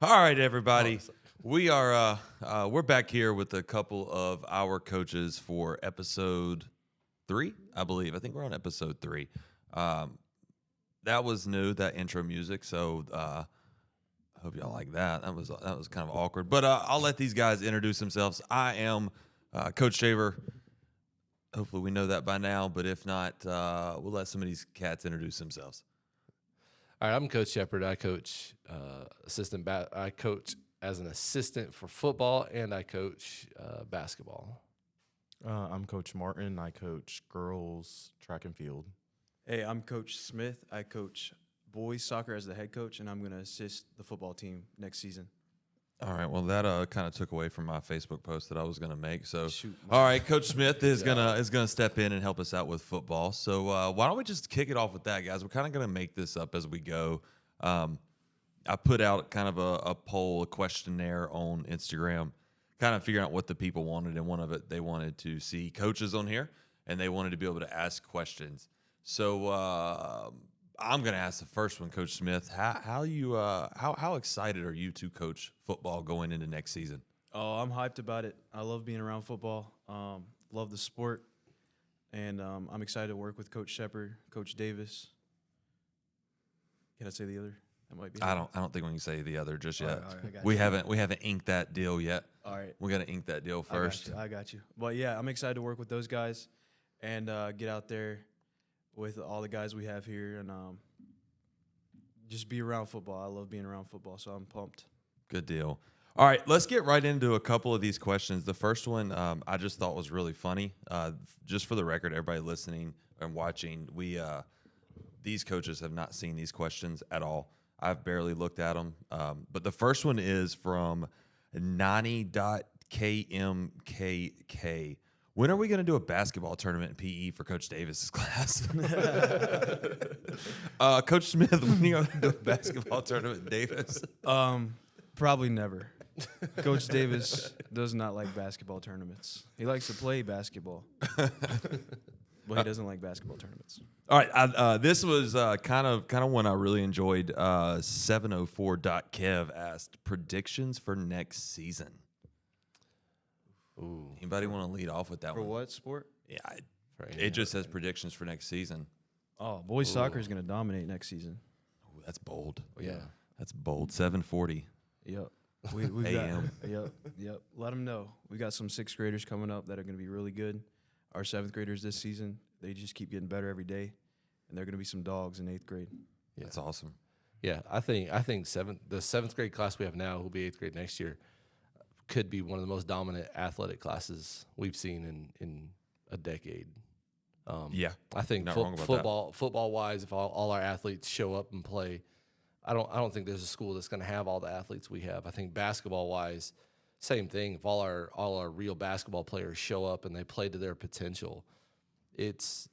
All right, everybody. We're back here with a couple of our coaches for episode 3, I believe. I think we're on episode 3. That was new, that intro music. So I hope y'all like that. That was kind of awkward. But I'll let these guys introduce themselves. I am Coach Shaver. Hopefully we know that by now. But if not, we'll let some of these cats introduce themselves. All right, I'm Coach Shepard. I coach I coach as an assistant for football, and I coach basketball. I'm Coach Martin. I coach girls track and field. Hey, I'm Coach Smith. I coach boys soccer as the head coach, and I'm going to assist the football team next season. All right. Well, that kind of took away from my Facebook post that I was going to make. So, Shoot. all right, Coach Smith is gonna step in and help us out with football. So, why don't we just kick it off with that, guys? We're kind of going to make this up as we go. I put out kind of a poll, a questionnaire on Instagram, kind of figuring out what the people wanted, and one of it they wanted to see coaches on here, and they wanted to be able to ask questions. So, I'm going to ask the first one, Coach Smith. How excited are you to coach football going into next season? Oh, I'm hyped about it. I love being around football. Love the sport, and I'm excited to work with Coach Shepard, Coach Davis. Can I say the other? That might be. I don't think we can say the other just yet. All right, I got we you. haven't inked that deal yet. All right. We got to ink that deal first. I got you. But yeah, I'm excited to work with those guys and get out there with all the guys we have here and just be around football. I love being around football, so I'm pumped. Good deal. All right, let's get right into a couple of these questions. The first one I just thought was really funny. Just for the record, everybody listening and watching, these coaches have not seen these questions at all. I've barely looked at them. But the first one is from Nani.KMKK. When are we going to do a basketball tournament in PE for Coach Davis's class? Coach Smith, when are you going to do a basketball tournament in Davis? Probably never. Coach Davis does not like basketball tournaments. He likes to play basketball, but he doesn't like basketball tournaments. All right, this was kind of one I really enjoyed. 704.kev asked predictions for next season. Ooh, Anybody want to lead off with that For one? what sport? Yeah, it just says predictions for next season. Oh, boys soccer is going to dominate next season. Ooh, that's bold. Yeah. That's bold. 740. Yep. We've AM. got, yep. Let them know. We got some 6th graders coming up that are going to be really good. Our 7th graders this season, they just keep getting better every day, and they're going to be some dogs in 8th grade. yeah. That's awesome. Yeah, I think the 7th grade class we have now, who'll be 8th grade next year, could be one of the most dominant athletic classes we've seen in a decade. Yeah, I think not wrong about that. football wise, if all our athletes show up and play, I don't think there's a school that's going to have all the athletes we have. I think basketball wise, same thing. If all our real basketball players show up and they play to their potential, it's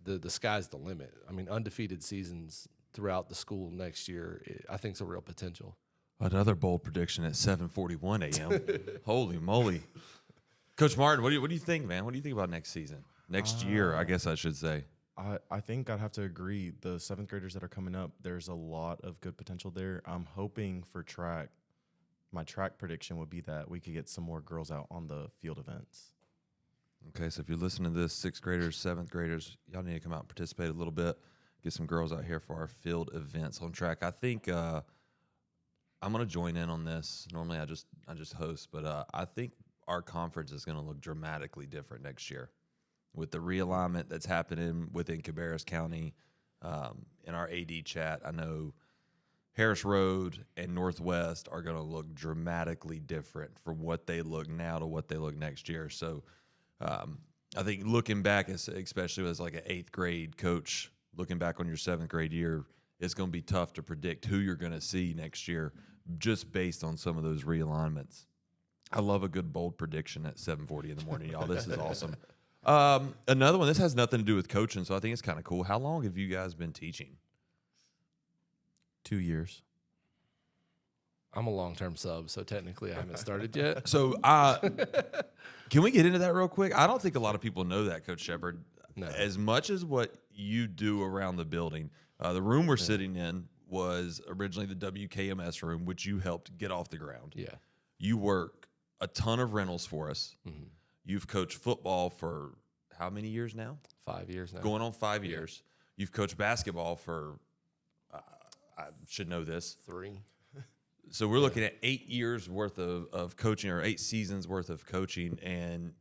the sky's the limit. I mean, undefeated seasons throughout the school next year, I think it's a real potential. Another bold prediction at 7:41 a.m. Holy moly, Coach Martin, what do you think, man? What do you think about next season? Next year, I guess I should say. I think I'd have to agree. The 7th graders that are coming up, there's a lot of good potential there. I'm hoping for track. My track prediction would be that we could get some more girls out on the field events. Okay, so if you're listening to this, 6th graders, 7th graders, y'all need to come out and participate a little bit. Get some girls out here for our field events on track. I think I'm going to join in on this. Normally, I just host, but I think our conference is going to look dramatically different next year with the realignment that's happening within Cabarrus County. In our AD chat, I know Harris Road and Northwest are going to look dramatically different from what they look now to what they look next year. So I think looking back, especially as like an 8th grade coach, looking back on your 7th grade year, it's going to be tough to predict who you're going to see next year just based on some of those realignments. I love a good bold prediction at 7:40 in the morning, y'all. This is awesome. Another one, this has nothing to do with coaching, so I think it's kind of cool. How long have you guys been teaching? 2 years. I'm a long-term sub, so technically I haven't started yet. So can we get into that real quick? I don't think a lot of people know that, Coach Shepard. No. As much as what you do around the building, the room we're sitting in, was originally the WKMS room, which you helped get off the ground. Yeah. You work a ton of rentals for us. Mhm. You've coached football for how many years now? 5 years now. Going on 5 years. You've coached basketball for, I should know this. 3. So we're looking at 8 years worth of coaching, or 8 seasons worth of coaching, and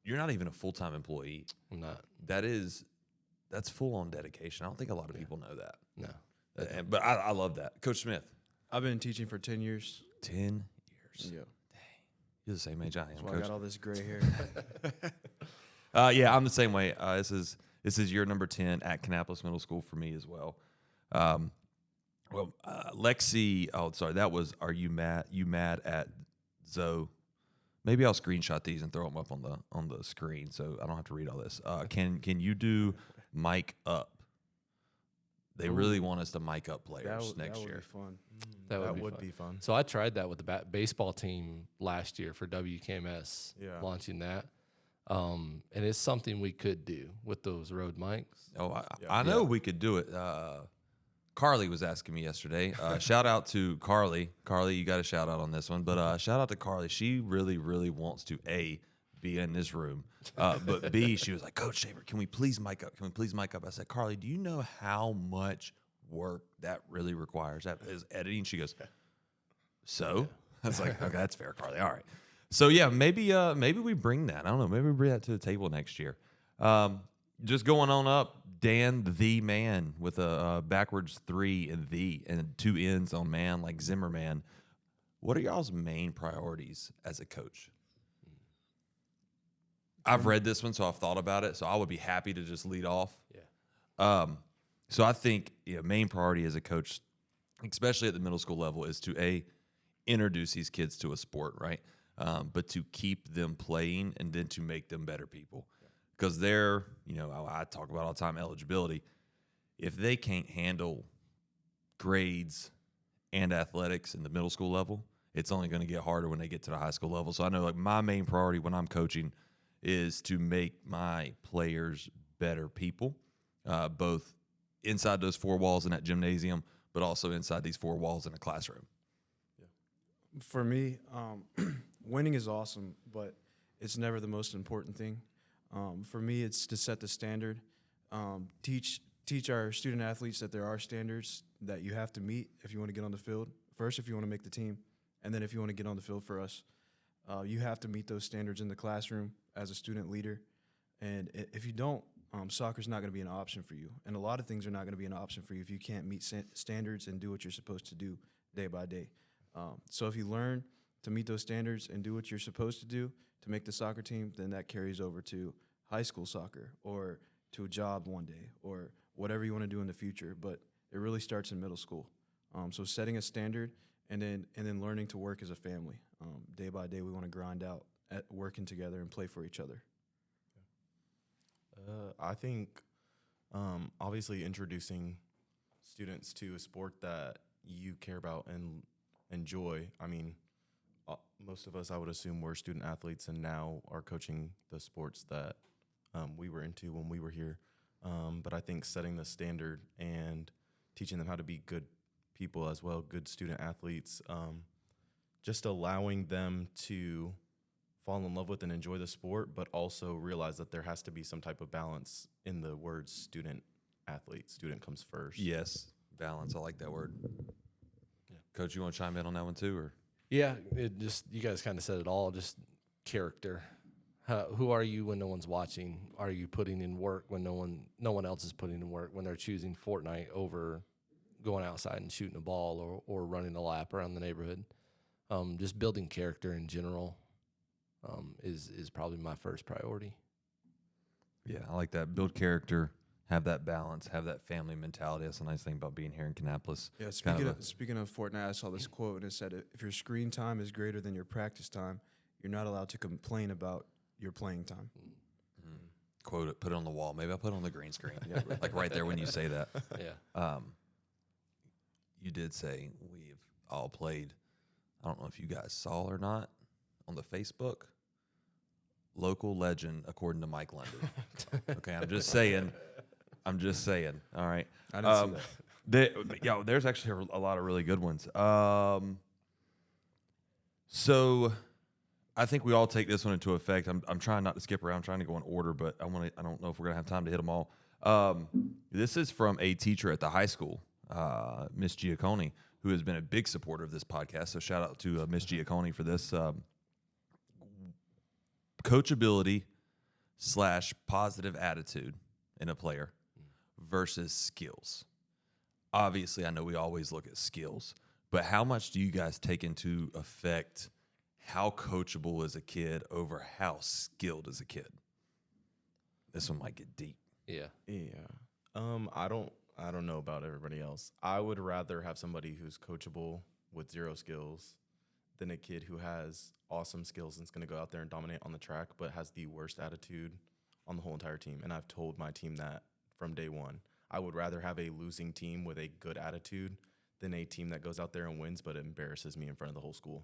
you're not even a full-time employee. I'm not. That's full-on dedication. I don't think a lot of people know that. No. But I love that. Coach Smith, I've been teaching for 10 years. 10 years. Yeah. You're the same age I am, That's why I Coach. got all this gray hair. Yeah, I'm the same way. This is year number 10 at Kannapolis Middle School for me as well. Lexi, that was, are you mad? You mad at Zoe? Maybe I'll screenshot these and throw them up on the screen so I don't have to read all this. Can you do mic up? They really want us to mic up players next that year. would be fun. That would be be fun. fun. So I tried that with the baseball team last year for WKMS, Yeah. launching that. And it's something we could do with those road mics. Oh, I know we could do it. Carly was asking me yesterday. Shout out to Carly. Carly, you got a shout out on this one. But shout out to Carly. She really, really wants to, A, be in this room. But B, she was like, Coach Shaver, can we please mic up? Can we please mic up? I said, Carly, do you know how much work that really requires? That is editing. She goes, so? I was like, okay, that's fair, Carly. All right. So, yeah, maybe we bring that. I don't know. Maybe we bring that to the table next year. Just going on up, Dan the Man with a backwards 3 and the and 2 N's on man, like Zimmerman. What are y'all's main priorities as a coach? I've read this one, so I've thought about it. So I would be happy to just lead off. Yeah. So I think main priority as a coach, especially at the middle school level, is to introduce these kids to a sport, right? But to keep them playing and then to make them better people. Because they're, I talk about all the time, eligibility. If they can't handle grades and athletics in the middle school level, it's only going to get harder when they get to the high school level. So I know, like, my main priority when I'm coaching is to make my players better people, both inside those 4 walls in that gymnasium, but also inside these 4 walls in a classroom. For me, winning is awesome, but it's never the most important thing. For me, it's to set the standard, teach our student athletes that there are standards that you have to meet if you want to get on the field. First, if you want to make the team, and then if you want to get on the field for us, you have to meet those standards in the classroom as a student leader. And if you don't, soccer's not going to be an option for you. And a lot of things are not going to be an option for you if you can't meet standards and do what you're supposed to do day by day. So if you learn to meet those standards and do what you're supposed to do to make the soccer team, then that carries over to high school soccer or to a job one day or whatever you want to do in the future. But it really starts in middle school. So setting a standard and then learning to work as a family. Day by day, we want to grind out at working together and play for each other. I think obviously introducing students to a sport that you care about and enjoy. I mean, most of us, I would assume, were student athletes and now are coaching the sports that we were into when we were here. But I think setting the standard and teaching them how to be good people as well, good student athletes, just allowing them to fall in love with and enjoy the sport, but also realize that there has to be some type of balance in the words student athlete. Student comes first. Yes, balance. I like that word. Yeah. Coach, you want to chime in on that one too, or? Yeah, you guys kind of said it all. Just character. Who are you when no one's watching? Are you putting in work when no one else is putting in work? When they're choosing Fortnite over going outside and shooting a ball or running a lap around the neighborhood? Just building character in general is probably my first priority. Yeah, I like that. Build character, have that balance, have that family mentality. That's a nice thing about being here in Kannapolis. Yeah, Kind of speaking of Fortnite, I saw this quote and it said, if your screen time is greater than your practice time, you're not allowed to complain about your playing time. Quote it, put it on the wall. Maybe I'll put it on the green screen, like right there when you say that. Yeah. You did say we've all played. I don't know if you guys saw or not on the Facebook. Local legend, according to Mike London. Okay, I'm just saying. All right. I didn't see There's actually a lot of really good ones. So I think we all take this one into effect. I'm trying not to skip around, trying to go in order, but I don't know if we're gonna have time to hit them all. This is from a teacher at the high school, Miss Giacconi, who has been a big supporter of this podcast. So shout out to Miss Giacconi for this. Coachability / positive attitude in a player versus skills. Obviously, I know we always look at skills, but how much do you guys take into effect how coachable is a kid over how skilled is a kid? This one might get deep. Yeah. I don't know about everybody else. I would rather have somebody who's coachable with 0 skills than a kid who has awesome skills and is going to go out there and dominate on the track, but has the worst attitude on the whole entire team. And I've told my team that from day one. I would rather have a losing team with a good attitude than a team that goes out there and wins but embarrasses me in front of the whole school.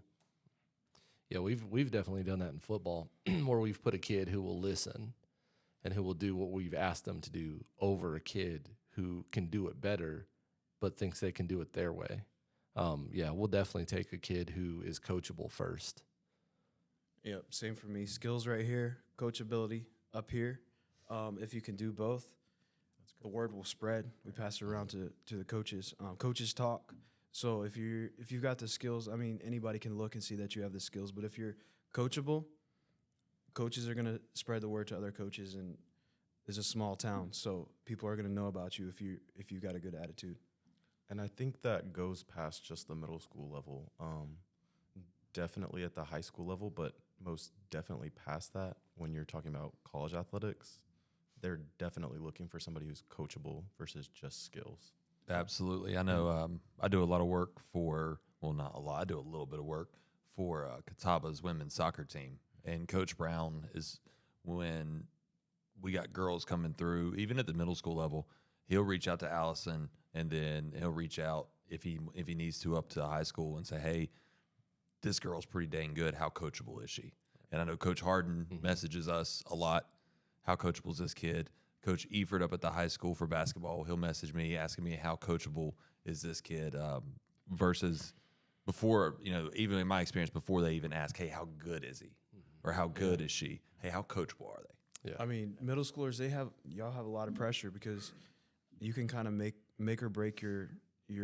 Yeah, we've definitely done that in football, where we've put a kid who will listen and who will do what we've asked them to do over a kid who can do it better but thinks they can do it their way. Yeah, we'll definitely take a kid who is coachable first. Yep, same for me. Skills right here, coachability up here. If you can do both, the word will spread. We pass it around to the coaches. Coaches talk. So if you've got the skills, I mean, anybody can look and see that you have the skills. But if you're coachable, coaches are gonna spread the word to other coaches, and it's a small town, so people are gonna know about you if you got a good attitude. And I think that goes past just the middle school level. Definitely at the high school level, but most definitely past that when you're talking about college athletics. They're definitely looking for somebody who's coachable versus just skills. Absolutely. I know I do a lot of work for, well, not a lot, I do a little bit of work for Cataba's women's soccer team. And Coach Brown is, when we got girls coming through, even at the middle school level, he'll reach out to Allison, and then he'll reach out if he needs to up to high school and say, hey, this girl's pretty dang good. How coachable is she? And I know Coach Harden messages us a lot. How coachable is this kid? Coach Eford up at the high school for basketball, he'll message me asking me how coachable is this kid versus before, even in my experience, before they even ask, hey, how good is he? Or how good is she? Hey, how coachable are they? Yeah. I mean, middle schoolers, y'all have a lot of pressure because you can kind of make or break your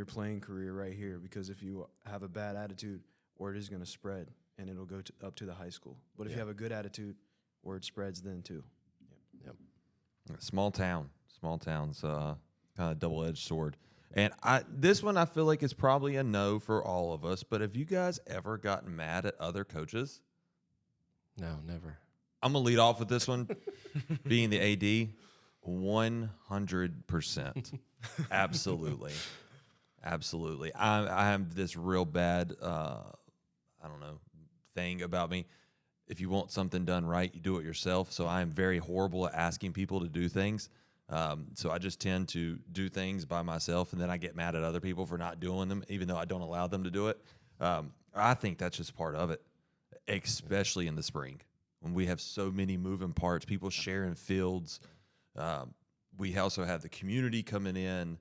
playing career right here, because if you have a bad attitude, word is going to spread and it'll go up to the high school. But if you have a good attitude, word spreads then too. Yep. Small towns, kind of double-edged sword. And this one I feel like is probably a no for all of us. But have you guys ever gotten mad at other coaches? No, never. I'm gonna lead off with this one. Being the AD, 100%, absolutely. I have this real bad, thing about me. If you want something done right, you do it yourself. So I am very horrible at asking people to do things. So I just tend to do things by myself, and then I get mad at other people for not doing them, even though I don't allow them to do it. I think that's just part of it, especially in the spring when we have so many moving parts, people sharing fields. We also have the community coming in,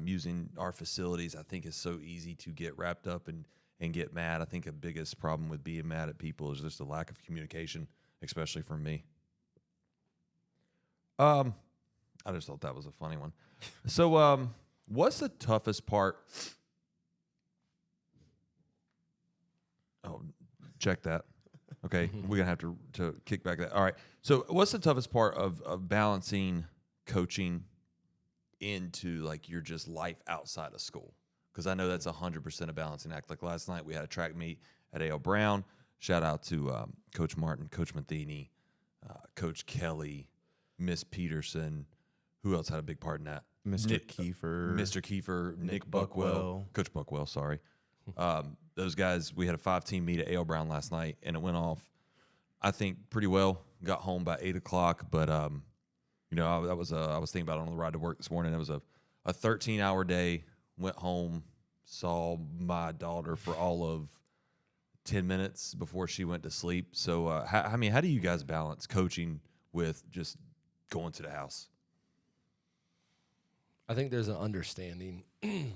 using our facilities. I think it's so easy to get wrapped up and get mad. I think the biggest problem with being mad at people is just a lack of communication, especially from me. I just thought that was a funny one. So, what's the toughest part? Oh, check that. Okay, we're gonna have to kick back that. All right. So, what's the toughest part of balancing coaching into like your just life outside of school? Because I know that's 100% a balancing act. Like last night, we had a track meet at A.L. Brown. Shout out to Coach Martin, Coach Matheny, Coach Kelly, Miss Peterson. Who else had a big part in that? Mr. Kiefer, Nick Buckwell, Coach Buckwell, sorry. Those guys, we had a 5-team meet at A.L. Brown last night, and it went off, I think, pretty well. Got home by 8 o'clock, but, I was thinking about it on the ride to work this morning. It was a 13-hour day. Went home, saw my daughter for all of 10 minutes before she went to sleep. So, how do you guys balance coaching with just going to the house? I think there's an understanding, and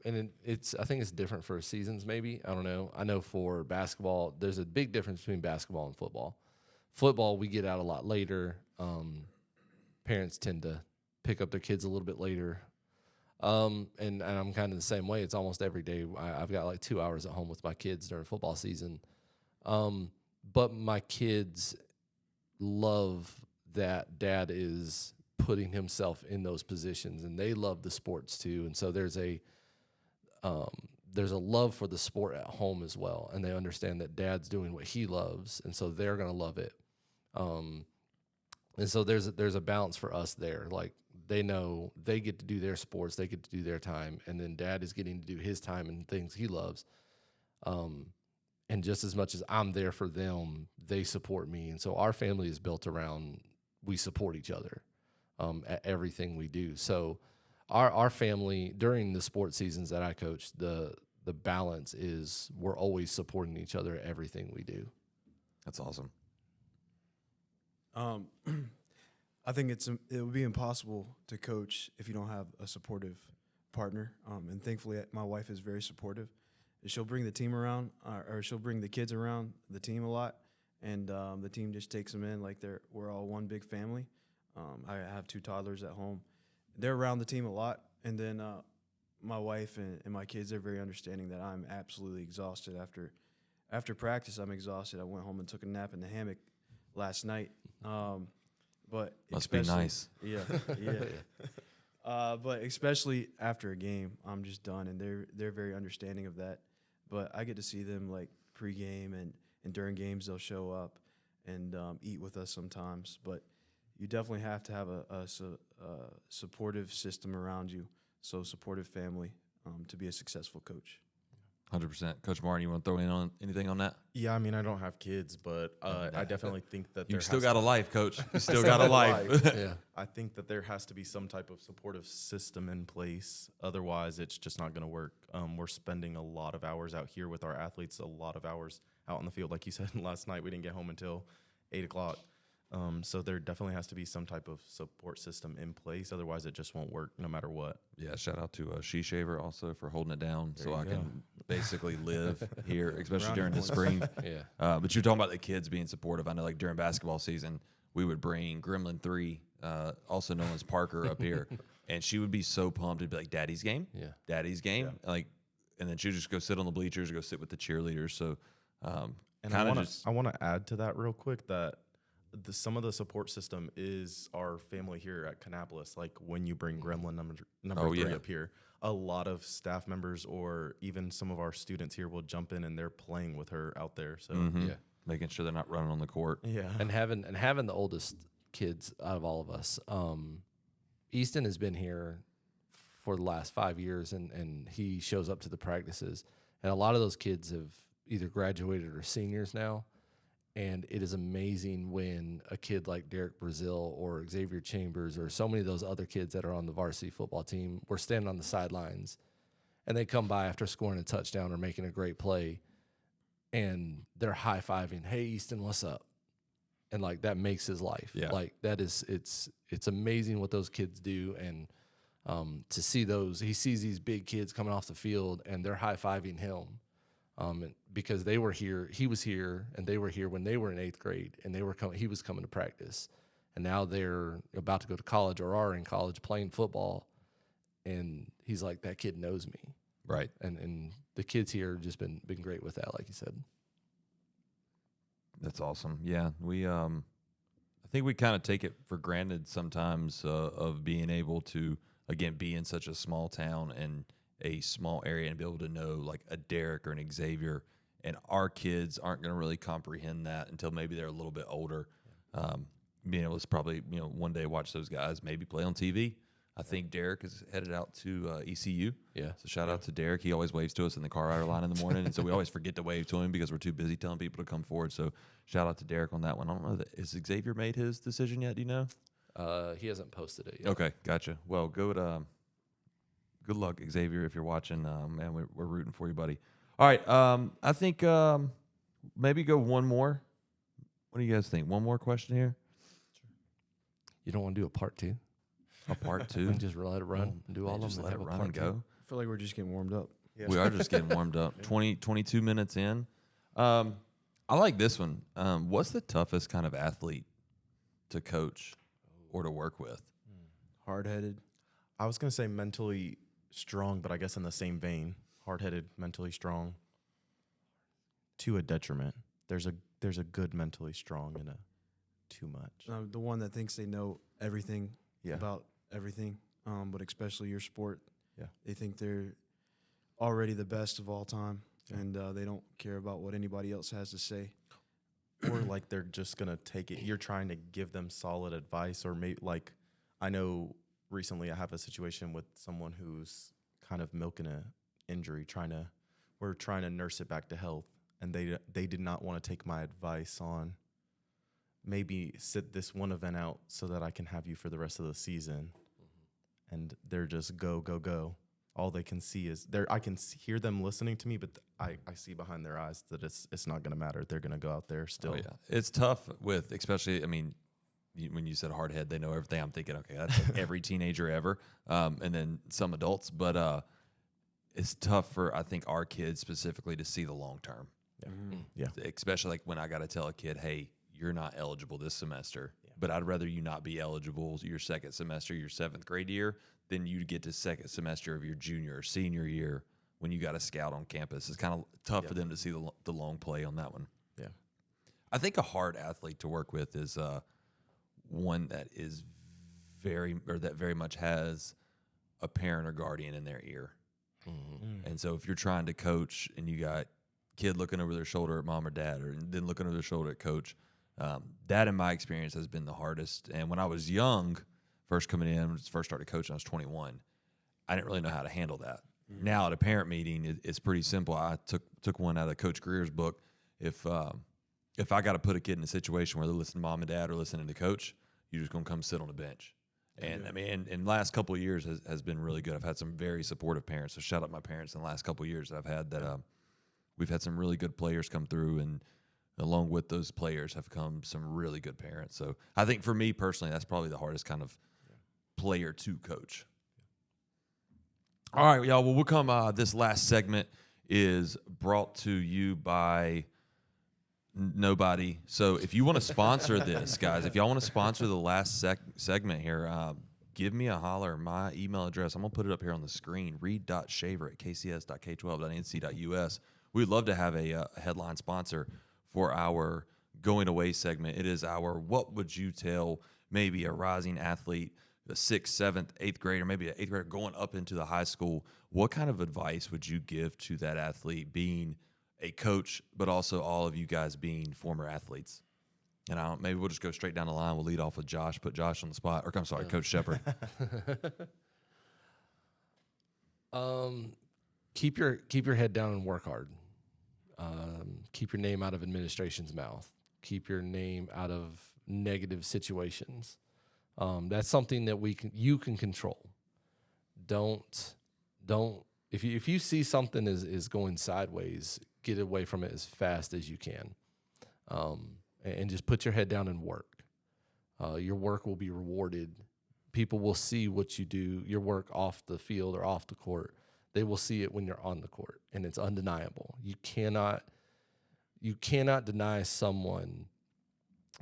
I think it's different for seasons. Maybe I don't know. I know for basketball, there's a big difference between basketball and football. Football, we get out a lot later. Parents tend to pick up their kids a little bit later, and I'm kind of the same way. It's almost every day. I've got like 2 hours at home with my kids during football season, but my kids love that dad is putting himself in those positions, and they love the sports too. And so there's a love for the sport at home as well, and they understand that dad's doing what he loves, and so they're gonna love it. And so there's a balance for us there. Like they know they get to do their sports, they get to do their time, and then dad is getting to do his time and things he loves. And just as much as I'm there for them, they support me. And so our family is built around we support each other at everything we do. So our family during the sports seasons that I coach, the balance is we're always supporting each other at everything we do. That's awesome. I think it would be impossible to coach if you don't have a supportive partner. And thankfully, my wife is very supportive. She'll bring the team around, or she'll bring the kids around the team a lot, and the team just takes them in like we're all one big family. I have 2 toddlers at home. They're around the team a lot, and then my wife and my kids, they're very understanding that I'm absolutely exhausted after practice. I'm exhausted. I went home and took a nap in the hammock last night. But Must be nice. Yeah. But especially after a game, I'm just done, and they're very understanding of that. But I get to see them like pregame and during games they'll show up and eat with us sometimes. But you definitely have to have a supportive system around you, so supportive family to be a successful coach. 100%. Coach Martin, you want to throw in on anything on that? Yeah, I mean, I don't have kids, but I definitely think that You still got a life, Coach. You still got a life. Yeah. I think that there has to be some type of supportive system in place. Otherwise, it's just not going to work. We're spending a lot of hours out here with our athletes, a lot of hours out in the field. Like you said, last night we didn't get home until 8 o'clock. So there definitely has to be some type of support system in place. Otherwise, it just won't work no matter what. Yeah, shout out to She Shaver also for holding it down so you I go. can basically live here, especially Brownie during the points. spring. Yeah. But you're talking about the kids being supportive. I know, like during basketball season, we would bring Gremlin 3, also known as Parker, up here, and she would be so pumped. It'd be like, "Daddy's game, Yeah. Daddy's game," like, and then she'd just go sit on the bleachers or go sit with the cheerleaders. So, And kind of just I want to add to that real quick that some of the support system is our family here at Kannapolis. Like when you bring Gremlin number Oh, 3 yeah. up here, a lot of staff members or even some of our students here will jump in and they're playing with her out there. So Yeah. making sure they're not running on the court. yeah, And having the oldest kids out of all of us, Easton has been here for the last 5 years, and he shows up to the practices, and a lot of those kids have either graduated or seniors now, and it is amazing when a kid like Derek Brazil or Xavier Chambers or so many of those other kids that are on the varsity football team were standing on the sidelines, and they come by after scoring a touchdown or making a great play, and they're high-fiving, "Hey, Easton, what's up?" And like that makes his life. Yeah. Like that is it's amazing what those kids do, and to see he sees these big kids coming off the field and they're high-fiving him, because they were here, he was here, and they were here when they were in 8th grade, and he was coming to practice, and now they're about to go to college or are in college playing football, and he's like, that kid knows me, Right. and the kids here have just been great with that, like you said. That's awesome. Yeah, I think we kind of take it for granted sometimes of being able to, again, be in such a small town and a small area and be able to know like a Derek or an Xavier, and our kids aren't going to really comprehend that until maybe they're a little bit older. Being able to probably, one day watch those guys maybe play on TV. I think Derek is headed out to ECU. Yeah. So shout out to Derek. He always waves to us in the car rider line in the morning, and so we always forget to wave to him because we're too busy telling people to come forward. So shout out to Derek on that one. I don't know, has Xavier made his decision yet? Do you know? He hasn't posted it yet. Okay, gotcha. Well, good luck, Xavier, if you're watching. Man, we're rooting for you, buddy. All right, I think maybe go one more. What do you guys think? One more question here? You don't want to do a part 2? A part We two. can just let it run and do all of them. Just and let it have a run part and two. go. I feel like we're just getting warmed up. We are just getting warmed up. 22 minutes in. I like this one. What's the toughest kind of athlete to coach or to work with? Hard headed. I was gonna say mentally strong, but I guess in the same vein, hard-headed, mentally strong, to a detriment. There's a good mentally strong and a too much. The one that thinks they know everything Yeah. about everything, but especially your sport. Yeah. They think they're already the best of all time, Yeah. and they don't care about what anybody else has to say. Or like they're just gonna take it. You're trying to give them solid advice, or maybe like I know recently I have a situation with someone who's kind of milking a injury, we're trying to nurse it back to health, and they did not want to take my advice on maybe sit this one event out so that I can have you for the rest of the season, and they're just go go go. All they can see is I can hear them listening to me, but I see behind their eyes that it's not going to matter. They're going to go out there still. Oh, yeah. It's tough with, especially, I mean, when you said hard head, they know everything. I'm thinking, okay, that's like every teenager ever, and then some adults. But it's tough for, I think, our kids specifically to see the long term. Yeah. Especially like when I got to tell a kid, hey, you're not eligible this semester, but I'd rather you not be eligible your second semester, your 7th grade year, than you get to second semester of your junior or senior year when you got a scout on campus. It's kind of tough for them to see the long play on that one. Yeah. I think a hard athlete to work with is one that is that very much has a parent or guardian in their ear. And so if you're trying to coach and you got kid looking over their shoulder at mom or dad, or then looking over their shoulder at coach, that in my experience has been the hardest. And when I was young, first coming in, first started coaching, I was 21. I didn't really know how to handle that. Now at a parent meeting, it's pretty simple. I took one out of Coach Greer's book. If I got to put a kid in a situation where they're listening to mom and dad or listening to coach, you're just gonna come sit on the bench. And I mean, and last couple of years has been really good. I've had some very supportive parents. So shout out my parents in the last couple of years that I've had that we've had some really good players come through, and along with those players have come some really good parents. So I think for me personally, that's probably the hardest kind of player to coach. All right, y'all. Well, we'll come. This last segment is brought to you by nobody. So if you want to sponsor this, guys, if y'all want to sponsor the last segment here, give me a holler. My email address, I'm going to put it up here on the screen, read.shaver@kcs.k12.nc.us. We'd love to have a headline sponsor for our going away segment. It is our what would you tell maybe a rising athlete, a 6th, 7th, 8th grader, maybe an 8th grader going up into the high school. What kind of advice would you give to that athlete being a coach, but also all of you guys being former athletes? And maybe we'll just go straight down the line. We'll lead off with Josh, put Josh on the spot. Or I'm sorry, Coach Shepard. Keep your head down and work hard. Keep your name out of administration's mouth. Keep your name out of negative situations. That's something that you can control. Don't if you see something is going sideways, get away from it as fast as you can, and just put your head down and work. Your work will be rewarded. People will see what you do, your work off the field or off the court. They will see it when you're on the court, and it's undeniable. You cannot deny someone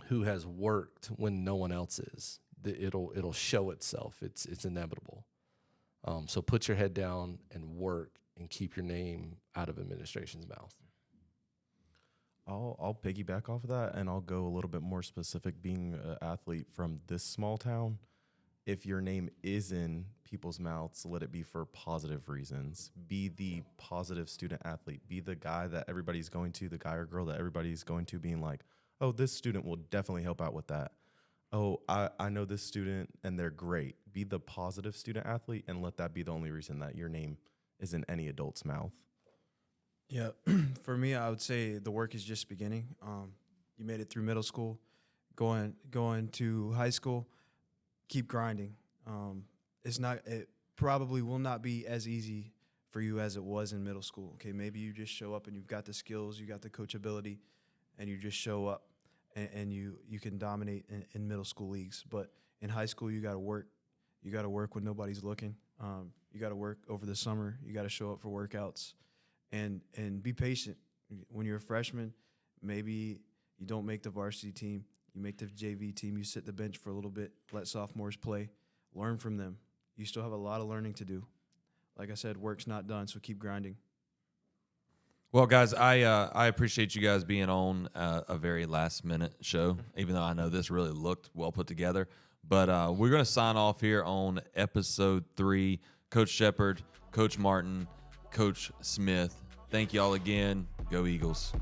who has worked when no one else is. It'll show itself. It's inevitable. So put your head down and work, and keep your name out of administration's mouth. I'll piggyback off of that, and I'll go a little bit more specific. Being an athlete from this small town, if your name is in people's mouths, let it be for positive reasons. Be the positive student athlete. Be the guy that everybody's going to, the guy or girl that everybody's going to, being like, oh, this student will definitely help out with that. Oh, I know this student and they're great. Be the positive student athlete, and let that be the only reason that your name is in any adult's mouth. Yeah, for me, I would say the work is just beginning. You made it through middle school, going to high school. Keep grinding. It probably will not be as easy for you as it was in middle school. Okay, maybe you just show up and you've got the skills, you got the coachability, and you just show up and you can dominate in middle school leagues. But in high school, you got to work You got to work when nobody's looking. You got to work over the summer. You got to show up for workouts, and be patient. When you're a freshman, maybe you don't make the varsity team. You make the JV team. You sit the bench for a little bit. Let sophomores play. Learn from them. You still have a lot of learning to do. Like I said, work's not done, so keep grinding. Well, guys, I appreciate you guys being on a very last-minute show, even though I know this really looked well put together. But we're going to sign off here on episode 3. Coach Shepard, Coach Martin, Coach Smith, thank you all again. Go Eagles.